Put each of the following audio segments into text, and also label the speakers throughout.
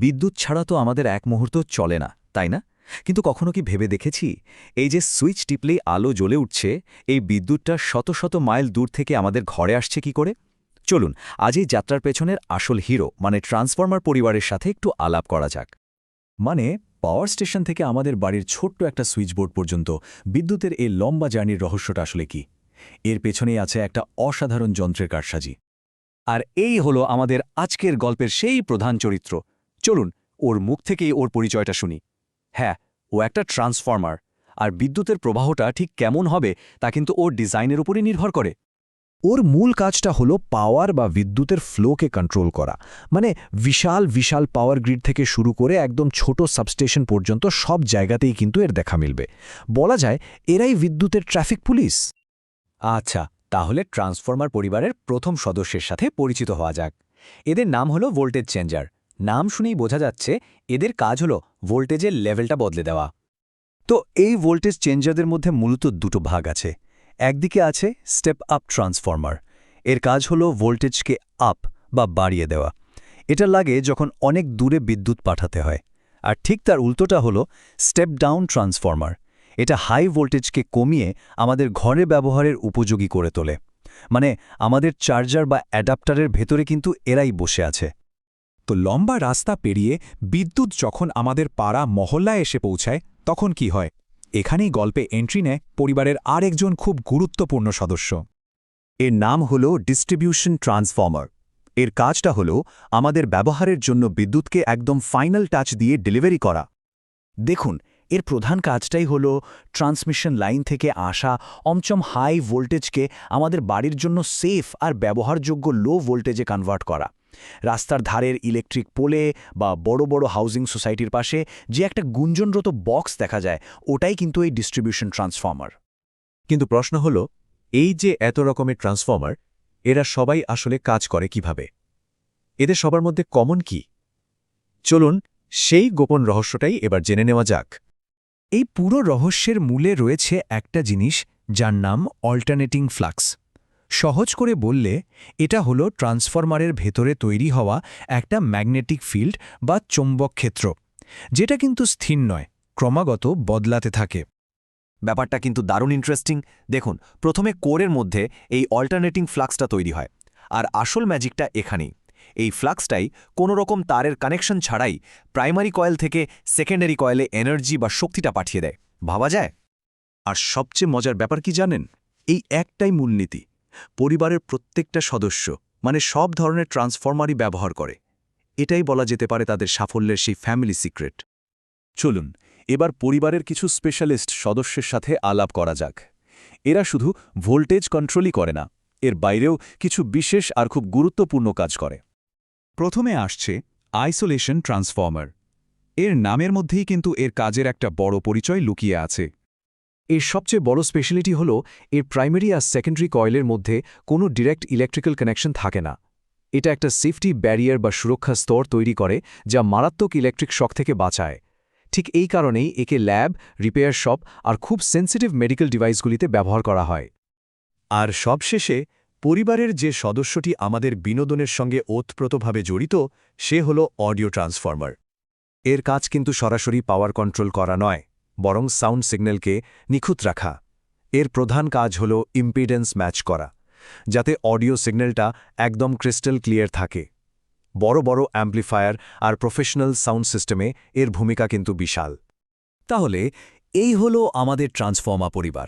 Speaker 1: বিদ্যুৎ ছাড়া তো আমাদের এক মুহূর্ত চলে না, তাই না? কিন্তু কখনো কি ভেবে দেখেছি এই যে সুইচ টিপলেই আলো জ্বলে উঠছে, এই বিদ্যুৎটা শত শত মাইল দূর থেকে আমাদের ঘরে আসছে কি করে? চলুন আজ এই যাত্রার পেছনের আসল হিরো মানে ট্রান্সফর্মার পরিবারের সাথে একটু আলাপ করা যাক। মানে পাওয়ার স্টেশন থেকে আমাদের বাড়ির ছোট্ট একটা সুইচবোর্ড পর্যন্ত বিদ্যুতের এই লম্বা জার্নির রহস্যটা আসলে কি? এর পেছনেই আছে একটা অসাধারণ যন্ত্রের কারসাজি। আর এই হলো আমাদের আজকের গল্পের সেই প্রধান চরিত্র। চলুন ওর মুখ থেকেই ওর পরিচয়টা শুনি। হ্যাঁ, ও একটা ট্রান্সফর্মার, আর বিদ্যুতের প্রবাহটা ঠিক কেমন হবে তা কিন্তু ওর ডিজাইনের উপরই নির্ভর করে।
Speaker 2: ওর মূল কাজটা হলো পাওয়ার বা বিদ্যুতের ফ্লোকে কন্ট্রোল করা। মানে বিশাল বিশাল পাওয়ার গ্রিড থেকে শুরু করে একদম ছোট সাবস্টেশন পর্যন্ত সব জায়গাতেই কিন্তু এর দেখা মিলবে। বলা যায় এরাই বিদ্যুতের ট্রাফিক পুলিশ।
Speaker 1: আচ্ছা, তাহলে ট্রান্সফর্মার পরিবারের প্রথম সদস্যের সাথে পরিচিত হওয়া যাক। এদের নাম হলো ভোল্টেজ চেঞ্জার। নাম শুনেই বোঝা যাচ্ছে এদের কাজ হলো ভোল্টেজের লেভেলটা বদলে দেওয়া। তো এই ভোল্টেজ চেঞ্জারদের মধ্যে মূলত দুটো ভাগ আছে। একদিকে আছে স্টেপ আপ ট্রান্সফর্মার। এর কাজ হলো ভোল্টেজকে আপ বা বাড়িয়ে দেওয়া। এটা লাগে যখন অনেক দূরে বিদ্যুৎ পাঠাতে হয়। আর ঠিক তার উল্টোটা হলো স্টেপ ডাউন ট্রান্সফর্মার। এটা হাই ভোল্টেজকে কমিয়ে আমাদের ঘরে ব্যবহারের উপযোগী করে তোলে। মানে আমাদের চার্জার বা অ্যাডাপ্টারের ভেতরে কিন্তু এরাই বসে আছে।
Speaker 2: তো লম্বা রাস্তা পেরিয়ে বিদ্যুৎ যখন আমাদের পাড়া মহল্লায় এসে পৌঁছায় তখন কি হয়? এখানেই গল্পে এন্ট্রি নেয় পরিবারের আরেকজন খুব গুরুত্বপূর্ণ সদস্য।
Speaker 3: এর নাম হল ডিস্ট্রিবিউশন ট্রান্সফর্মার। এর কাজটা হল আমাদের ব্যবহারের জন্য বিদ্যুৎকে একদম ফাইনাল টাচ দিয়ে ডেলিভারি করা।
Speaker 1: দেখুন, এর প্রধান কাজটাই হলো ট্রান্সমিশন লাইন থেকে আসা অমচম হাই ভোল্টেজকে আমাদের বাড়ির জন্য সেফ আর ব্যবহারযোগ্য লো ভোল্টেজে কনভার্ট করা। রাস্তার ধারের ইলেকট্রিক পোলে বা বড় বড় হাউজিং সোসাইটির পাশে যে একটা গুঞ্জনরত বক্স দেখা যায়, ওটাই কিন্তু এই ডিস্ট্রিবিউশন ট্রান্সফর্মার।
Speaker 3: কিন্তু প্রশ্ন হল, এই যে এত রকমের ট্রান্সফর্মার, এরা সবাই আসলে কাজ করে কিভাবে? এদের সবার মধ্যে কমন কি? চলুন সেই গোপন রহস্যটাই এবার জেনে নেওয়া যাক।
Speaker 2: এই পুরো রহস্যের মূলে রয়েছে একটা জিনিস, যার নাম অল্টারনেটিং ফ্লাক্স। সহজ করে বললে এটা হলো ট্রান্সফরমারের ভেতরে তৈরি হওয়া একটা ম্যাগনেটিক ফিল্ড বা চৌম্বক ক্ষেত্র, যেটা কিন্তু স্থির নয়, ক্রমাগত বদলাতে থাকে।
Speaker 1: ব্যাপারটা কিন্তু দারুণ ইন্টারেস্টিং। দেখুন, প্রথমে কোরের মধ্যে এই অল্টারনেটিং ফ্লাক্সটা তৈরি হয়। আর আসল ম্যাজিকটা এখানেই। এই ফ্লাক্সটাই কোনো রকম তারের কানেকশন ছাড়াই প্রাইমারি কয়েল থেকে সেকেন্ডারি কয়েলে এনার্জি বা শক্তিটা পাঠিয়ে দেয়। ভাবা যায়?
Speaker 3: আর সবচেয়ে মজার ব্যাপার কি জানেন? এই একটাই মূলনীতি। পরিবারের প্রত্যেকটা সদস্য, মানে সব ধরনের ট্রান্সফর্মারই ব্যবহার করে। এটাই বলা যেতে পারে তাদের সাফল্যের সেই ফ্যামিলি সিক্রেট। চলুন এবার পরিবারের কিছু স্পেশালিস্ট সদস্যের সাথে আলাপ করা যাক। এরা শুধু ভোল্টেজ কন্ট্রোলই করে না, এর বাইরেও কিছু বিশেষ আর খুব গুরুত্বপূর্ণ কাজ করে।
Speaker 2: প্রথমে আসছে আইসোলেশন ট্রান্সফর্মার। এর নামের মধ্যেই কিন্তু এর কাজের একটা বড় পরিচয় লুকিয়ে আছে।
Speaker 3: এর সবচেয়ে বড় স্পেশালিটি হল এর প্রাইমারি আর সেকেন্ডারি কয়েলের মধ্যে কোনো ডিরেক্ট ইলেকট্রিক্যাল কানেকশন থাকে না। এটা একটা সেফটি ব্যারিয়ার বা সুরক্ষা স্তর তৈরি করে, যা মারাত্মক ইলেকট্রিক শক থেকে বাঁচায়। ঠিক এই কারণেই একে ল্যাব, রিপেয়ার শপ আর খুব সেন্সিটিভ মেডিকেল ডিভাইসগুলিতে ব্যবহার করা হয়। আর সবশেষে পরিবারের যে সদস্যটি আমাদের বিনোদনের সঙ্গে ওতপ্রোতভাবে জড়িত, সে হল অডিও ট্রান্সফর্মার। এর কাজ কিন্তু সরাসরি পাওয়ার কন্ট্রোল করা নয়, বরং সাউন্ড সিগন্যালকে নিখুঁত রাখা। এর প্রধান কাজ হল ইম্পিডেন্স ম্যাচ করা, যাতে অডিও সিগন্যালটা একদম ক্রিস্টাল ক্লিয়ার থাকে। বড় বড় অ্যাম্প্লিফায়ার আর প্রফেশনাল সাউন্ড সিস্টেমে এর ভূমিকা কিন্তু বিশাল।
Speaker 1: তাহলে এই হলো আমাদের ট্রান্সফর্মার পরিবার।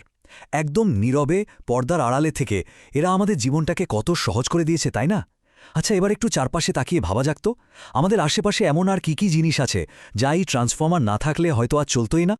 Speaker 1: একদম নীরবে পর্দার আড়ালে থেকে এরা আমাদের জীবনটাকে কত সহজ করে দিয়েছে, তাই না? আচ্ছা, এবার একটু চারপাশে তাকিয়ে ভাবা যাক তো, আমাদের আশেপাশে এমন আর কি কি জিনিস আছে যা এই ট্রান্সফর্মার না থাকলে হয়তো আর চলতোই না।